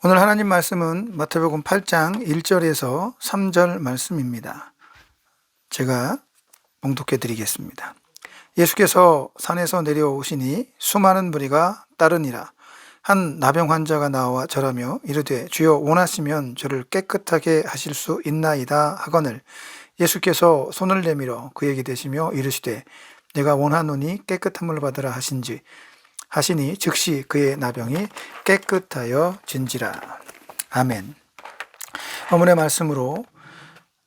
오늘 하나님 말씀은 마태복음 8장 1절에서 3절 말씀입니다. 제가 봉독해 드리겠습니다. 예수께서 산에서 내려오시니 수많은 무리가 따르니라. 한 나병 환자가 나와 절하며 이르되 주여 원하시면 저를 깨끗하게 하실 수 있나이다 하거늘 예수께서 손을 내밀어 그에게 대시며 이르시되 내가 원하노니 깨끗함을 받으라 하시니 즉시 그의 나병이 깨끗하여 진지라. 아멘. 어머니의 말씀으로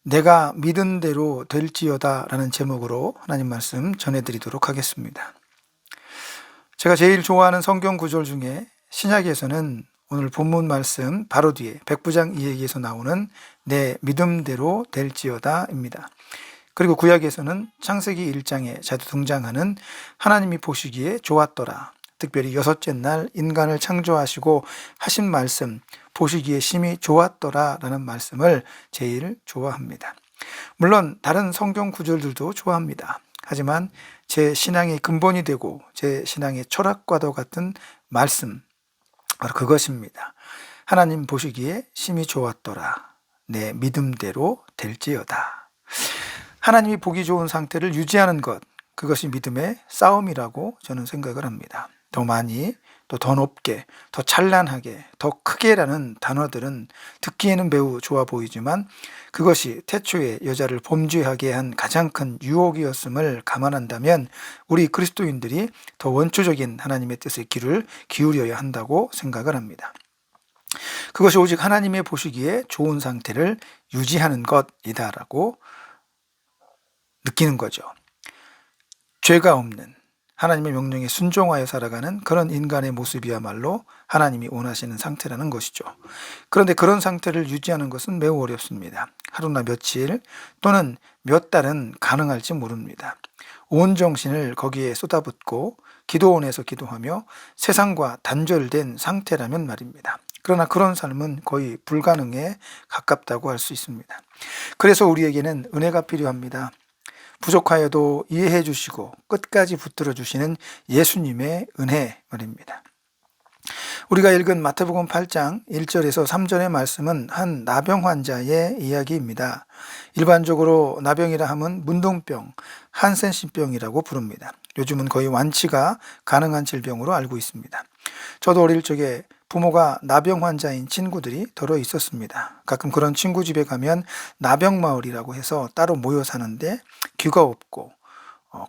내가 믿은 대로 될지어다 라는 제목으로 하나님 말씀 전해드리도록 하겠습니다. 제가 제일 좋아하는 성경 구절 중에 신약에서는 오늘 본문 말씀 바로 뒤에 백부장 이야기에서 나오는 내 믿음대로 될지어다 입니다. 그리고 구약에서는 창세기 1장에 자주 등장하는 하나님이 보시기에 좋았더라, 특별히 여섯째 날 인간을 창조하시고 하신 말씀, 보시기에 심히 좋았더라 라는 말씀을 제일 좋아합니다. 물론 다른 성경 구절들도 좋아합니다. 하지만 제 신앙의 근본이 되고 제 신앙의 철학과도 같은 말씀, 바로 그것입니다. 하나님 보시기에 심히 좋았더라, 내 믿음대로 될지어다. 하나님이 보기 좋은 상태를 유지하는 것, 그것이 믿음의 싸움이라고 저는 생각을 합니다. 더 많이, 또 더 높게, 더 찬란하게, 더 크게라는 단어들은 듣기에는 매우 좋아 보이지만 그것이 태초에 여자를 범죄하게 한 가장 큰 유혹이었음을 감안한다면 우리 그리스도인들이 더 원초적인 하나님의 뜻에 귀를 기울여야 한다고 생각을 합니다. 그것이 오직 하나님의 보시기에 좋은 상태를 유지하는 것이다라고 느끼는 거죠. 죄가 없는, 하나님의 명령에 순종하여 살아가는 그런 인간의 모습이야말로 하나님이 원하시는 상태라는 것이죠. 그런데 그런 상태를 유지하는 것은 매우 어렵습니다. 하루나 며칠 또는 몇 달은 가능할지 모릅니다. 온 정신을 거기에 쏟아붓고 기도원에서 기도하며 세상과 단절된 상태라면 말입니다. 그러나 그런 삶은 거의 불가능에 가깝다고 할 수 있습니다. 그래서 우리에게는 은혜가 필요합니다. 부족하여도 이해해 주시고 끝까지 붙들어 주시는 예수님의 은혜 말입니다. 우리가 읽은 마태복음 8장 1절에서 3절의 말씀은 한 나병 환자의 이야기입니다. 일반적으로 나병이라 함은 문둥병, 한센신병이라고 부릅니다. 요즘은 거의 완치가 가능한 질병으로 알고 있습니다. 저도 어릴 적에 부모가 나병 환자인 친구들이 더러 있었습니다. 가끔 그런 친구 집에 가면 나병마을이라고 해서 따로 모여 사는데 귀가 없고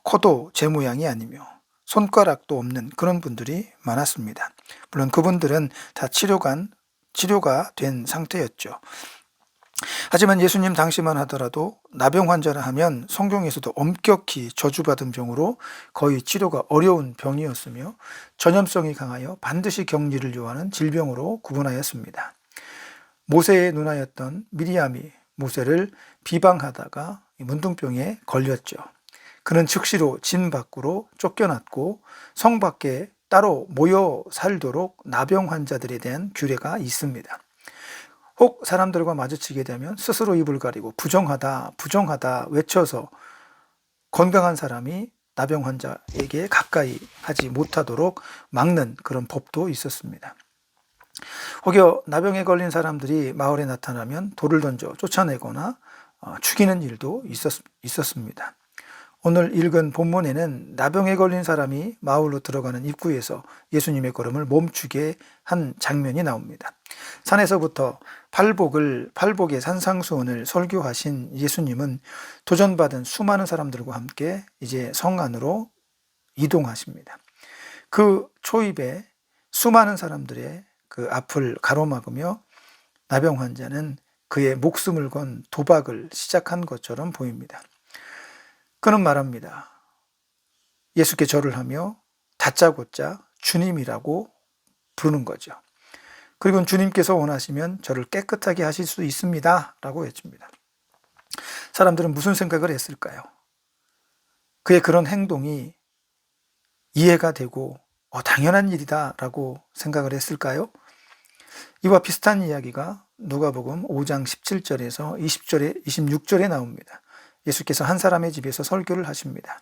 코도 제 모양이 아니며 손가락도 없는 그런 분들이 많았습니다. 물론 그분들은 다 치료가 된 상태였죠. 하지만 예수님 당시만 하더라도 나병 환자라 하면 성경에서도 엄격히 저주받은 병으로 거의 치료가 어려운 병이었으며 전염성이 강하여 반드시 격리를 요하는 질병으로 구분하였습니다. 모세의 누나였던 미리암이 모세를 비방하다가 문둥병에 걸렸죠. 그는 즉시로 진 밖으로 쫓겨났고 성 밖에 따로 모여 살도록 나병 환자들에 대한 규례가 있습니다. 혹 사람들과 마주치게 되면 스스로 입을 가리고 부정하다 외쳐서 건강한 사람이 나병 환자에게 가까이 하지 못하도록 막는 그런 법도 있었습니다. 혹여 나병에 걸린 사람들이 마을에 나타나면 돌을 던져 쫓아내거나 죽이는 일도 있었습니다. 오늘 읽은 본문에는 나병에 걸린 사람이 마을로 들어가는 입구에서 예수님의 걸음을 멈추게 한 장면이 나옵니다. 산에서부터 팔복의 산상수훈을 설교하신 예수님은 도전받은 수많은 사람들과 함께 이제 성 안으로 이동하십니다. 그 초입에 수많은 사람들의 그 앞을 가로막으며 나병 환자는 그의 목숨을 건 도박을 시작한 것처럼 보입니다. 그는 말합니다. 예수께 절을 하며 다짜고짜 주님이라고 부르는 거죠. 그리고 주님께서 원하시면 저를 깨끗하게 하실 수 있습니다 라고 외칩니다. 사람들은 무슨 생각을 했을까요? 그의 그런 행동이 이해가 되고 당연한 일이다 라고 생각을 했을까요? 이와 비슷한 이야기가 누가복음 5장 17절에서 26절에 나옵니다. 예수께서 한 사람의 집에서 설교를 하십니다.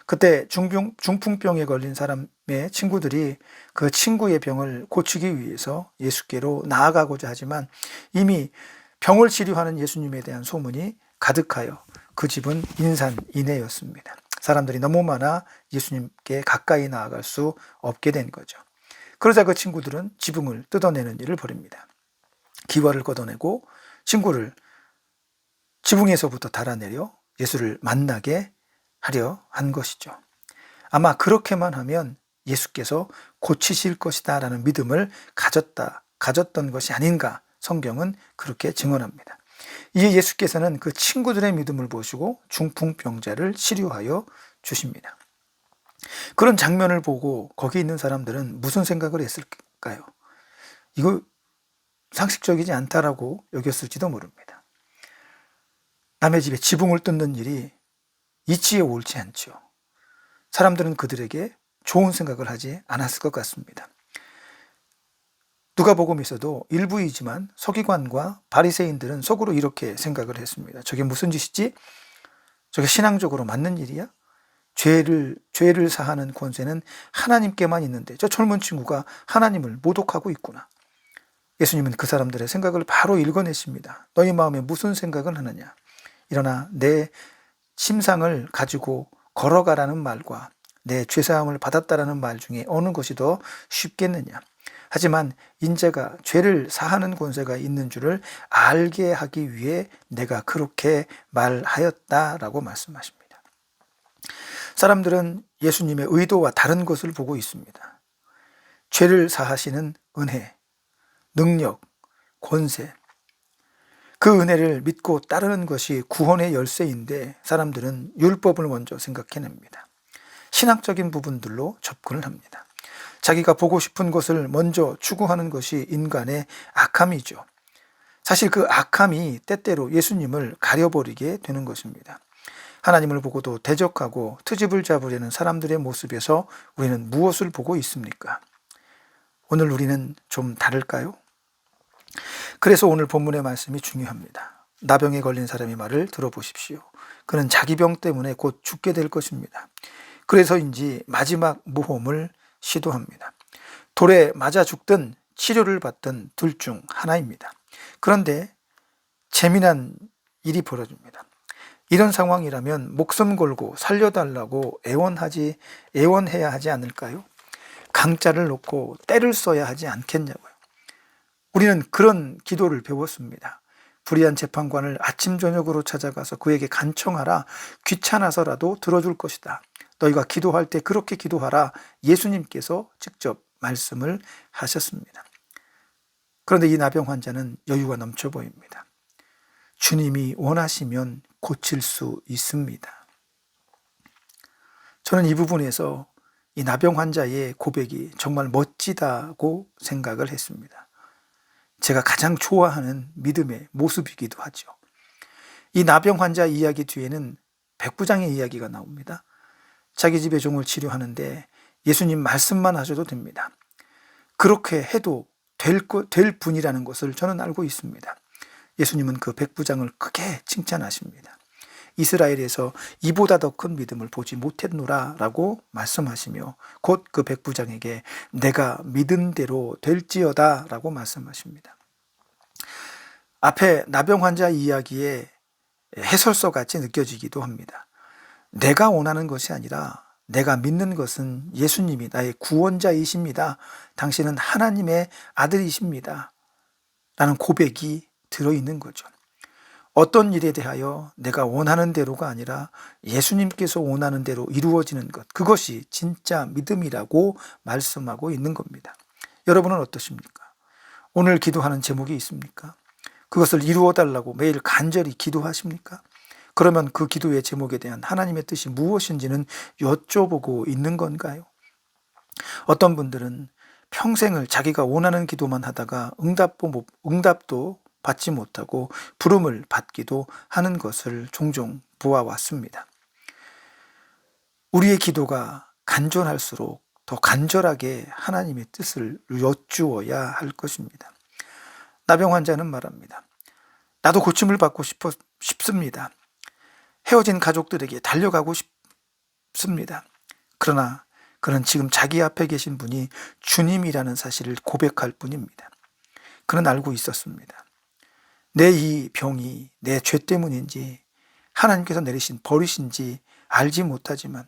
그때 중풍병에 걸린 사람의 친구들이 그 친구의 병을 고치기 위해서 예수께로 나아가고자 하지만 이미 병을 치료하는 예수님에 대한 소문이 가득하여 그 집은 인산인해였습니다. 사람들이 너무 많아 예수님께 가까이 나아갈 수 없게 된 거죠. 그러자 그 친구들은 지붕을 뜯어내는 일을 벌입니다. 기와를 걷어내고 친구를 지붕에서부터 달아내려 예수를 만나게 하려 한 것이죠. 아마 그렇게만 하면 예수께서 고치실 것이다 라는 믿음을 가졌던 것이 아닌가 성경은 그렇게 증언합니다. 이에 예수께서는 그 친구들의 믿음을 보시고 중풍병자를 치료하여 주십니다. 그런 장면을 보고 거기 있는 사람들은 무슨 생각을 했을까요? 이거 상식적이지 않다라고 여겼을지도 모릅니다. 남의 집에 지붕을 뜯는 일이 이치에 옳지 않죠. 사람들은 그들에게 좋은 생각을 하지 않았을 것 같습니다. 누가복음에서도 일부이지만 서기관과 바리새인들은 속으로 이렇게 생각을 했습니다. 저게 무슨 짓이지? 저게 신앙적으로 맞는 일이야? 죄를 사하는 권세는 하나님께만 있는데 저 젊은 친구가 하나님을 모독하고 있구나. 예수님은 그 사람들의 생각을 바로 읽어내십니다. 너희 마음에 무슨 생각을 하느냐? 일어나 내 침상을 가지고 걸어가라는 말과 내 죄사함을 받았다라는 말 중에 어느 것이 더 쉽겠느냐? 하지만 인자가 죄를 사하는 권세가 있는 줄을 알게 하기 위해 내가 그렇게 말하였다라고 말씀하십니다. 사람들은 예수님의 의도와 다른 것을 보고 있습니다. 죄를 사하시는 은혜, 능력, 권세, 그 은혜를 믿고 따르는 것이 구원의 열쇠인데 사람들은 율법을 먼저 생각해냅니다. 신학적인 부분들로 접근을 합니다. 자기가 보고 싶은 것을 먼저 추구하는 것이 인간의 악함이죠. 사실 그 악함이 때때로 예수님을 가려버리게 되는 것입니다. 하나님을 보고도 대적하고 트집을 잡으려는 사람들의 모습에서 우리는 무엇을 보고 있습니까? 오늘 우리는 좀 다를까요? 그래서 오늘 본문의 말씀이 중요합니다. 나병에 걸린 사람의 말을 들어보십시오. 그는 자기 병 때문에 곧 죽게 될 것입니다. 그래서인지 마지막 모험을 시도합니다. 돌에 맞아 죽든 치료를 받든 둘 중 하나입니다. 그런데 재미난 일이 벌어집니다. 이런 상황이라면 목숨 걸고 살려달라고 애원해야 하지 않을까요? 강짜를 놓고 때를 써야 하지 않겠냐고요. 우리는 그런 기도를 배웠습니다. 불의한 재판관을 아침 저녁으로 찾아가서 그에게 간청하라. 귀찮아서라도 들어줄 것이다. 너희가 기도할 때 그렇게 기도하라. 예수님께서 직접 말씀을 하셨습니다. 그런데 이 나병 환자는 여유가 넘쳐 보입니다. 주님이 원하시면 고칠 수 있습니다. 저는 이 부분에서 이 나병 환자의 고백이 정말 멋지다고 생각을 했습니다. 제가 가장 좋아하는 믿음의 모습이기도 하죠. 이 나병 환자 이야기 뒤에는 백부장의 이야기가 나옵니다. 자기 집의 종을 치료하는데 예수님 말씀만 하셔도 됩니다. 그렇게 해도 될 분이라는 것을 저는 알고 있습니다. 예수님은 그 백부장을 크게 칭찬하십니다. 이스라엘에서 이보다 더 큰 믿음을 보지 못했노라 라고 말씀하시며 곧 그 백부장에게 내가 믿은 대로 될지어다 라고 말씀하십니다. 앞에 나병 환자 이야기의 해설서 같이 느껴지기도 합니다. 내가 원하는 것이 아니라 내가 믿는 것은 예수님이 나의 구원자이십니다. 당신은 하나님의 아들이십니다. 라는 고백이 들어있는 거죠. 어떤 일에 대하여 내가 원하는 대로가 아니라 예수님께서 원하는 대로 이루어지는 것, 그것이 진짜 믿음이라고 말씀하고 있는 겁니다. 여러분은 어떠십니까? 오늘 기도하는 제목이 있습니까? 그것을 이루어달라고 매일 간절히 기도하십니까? 그러면 그 기도의 제목에 대한 하나님의 뜻이 무엇인지는 여쭤보고 있는 건가요? 어떤 분들은 평생을 자기가 원하는 기도만 하다가 응답도 받지 못하고 부름을 받기도 하는 것을 종종 보아왔습니다. 우리의 기도가 간절할수록 더 간절하게 하나님의 뜻을 여쭈어야 할 것입니다. 나병 환자는 말합니다. 나도 고침을 받고 싶습니다. 헤어진 가족들에게 달려가고 싶습니다. 그러나 그는 지금 자기 앞에 계신 분이 주님이라는 사실을 고백할 뿐입니다. 그는 알고 있었습니다. 내 이 병이 내 죄 때문인지 하나님께서 내리신 벌이신지 알지 못하지만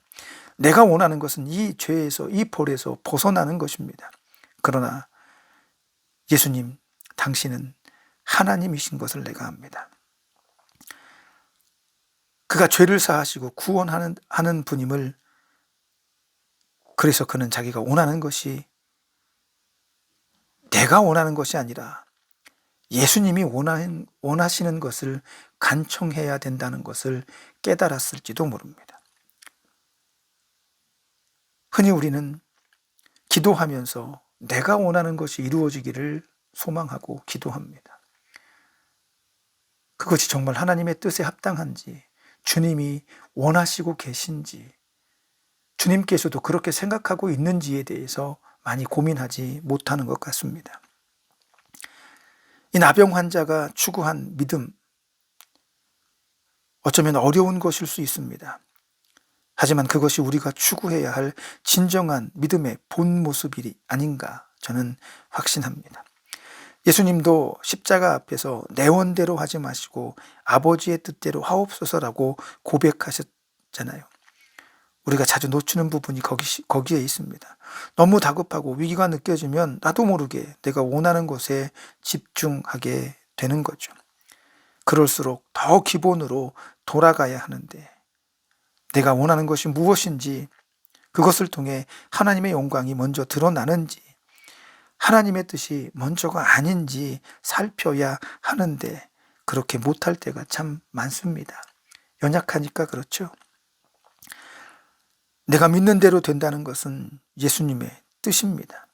내가 원하는 것은 이 죄에서, 이 벌에서 벗어나는 것입니다. 그러나 예수님, 당신은 하나님이신 것을 내가 압니다. 그가 죄를 사하시고 구원하는 분임을, 그래서 그는 자기가 원하는 것이 내가 원하는 것이 아니라 예수님이 원하시는 것을 간청해야 된다는 것을 깨달았을지도 모릅니다. 흔히 우리는 기도하면서 내가 원하는 것이 이루어지기를 소망하고 기도합니다. 그것이 정말 하나님의 뜻에 합당한지, 주님이 원하시고 계신지, 주님께서도 그렇게 생각하고 있는지에 대해서 많이 고민하지 못하는 것 같습니다. 이 나병 환자가 추구한 믿음, 어쩌면 어려운 것일 수 있습니다. 하지만 그것이 우리가 추구해야 할 진정한 믿음의 본 모습이 아닌가 저는 확신합니다. 예수님도 십자가 앞에서 내 원대로 하지 마시고 아버지의 뜻대로 하옵소서라고 고백하셨잖아요. 우리가 자주 놓치는 부분이 거기에 있습니다. 너무 다급하고 위기가 느껴지면 나도 모르게 내가 원하는 것에 집중하게 되는 거죠. 그럴수록 더 기본으로 돌아가야 하는데, 내가 원하는 것이 무엇인지, 그것을 통해 하나님의 영광이 먼저 드러나는지, 하나님의 뜻이 먼저가 아닌지 살펴야 하는데 그렇게 못할 때가 참 많습니다. 연약하니까 그렇죠. 내가 믿는 대로 된다는 것은 예수님의 뜻입니다.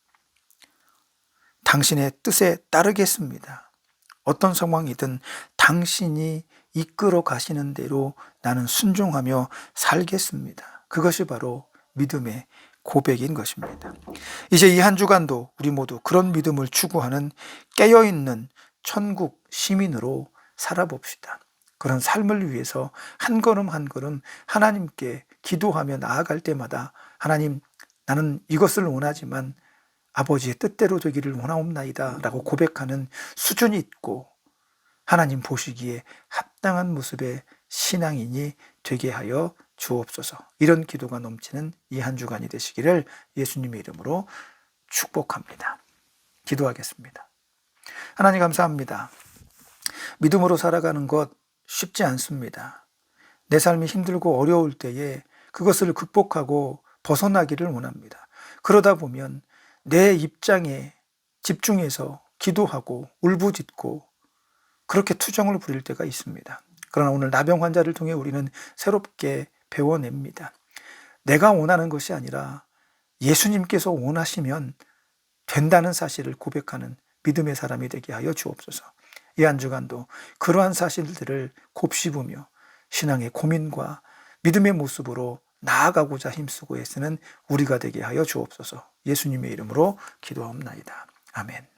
당신의 뜻에 따르겠습니다. 어떤 상황이든 당신이 이끌어 가시는 대로 나는 순종하며 살겠습니다. 그것이 바로 믿음의 고백인 것입니다. 이제 이 한 주간도 우리 모두 그런 믿음을 추구하는 깨어있는 천국 시민으로 살아봅시다. 그런 삶을 위해서 한 걸음 한 걸음 하나님께 기도하며 나아갈 때마다, 하나님, 나는 이것을 원하지만 아버지의 뜻대로 되기를 원하옵나이다 라고 고백하는 수준이 있고, 하나님 보시기에 합당한 모습의 신앙인이 되게 하여 주옵소서. 이런 기도가 넘치는 이 한 주간이 되시기를 예수님의 이름으로 축복합니다. 기도하겠습니다. 하나님 감사합니다. 믿음으로 살아가는 것 쉽지 않습니다. 내 삶이 힘들고 어려울 때에 그것을 극복하고 벗어나기를 원합니다. 그러다 보면 내 입장에 집중해서 기도하고 울부짖고 그렇게 투정을 부릴 때가 있습니다. 그러나 오늘 나병 환자를 통해 우리는 새롭게 배워냅니다. 내가 원하는 것이 아니라 예수님께서 원하시면 된다는 사실을 고백하는 믿음의 사람이 되게 하여 주옵소서. 이 한 주간도 그러한 사실들을 곱씹으며 신앙의 고민과 믿음의 모습으로 나아가고자 힘쓰고 애쓰는 우리가 되게 하여 주옵소서. 예수님의 이름으로 기도하옵나이다. 아멘.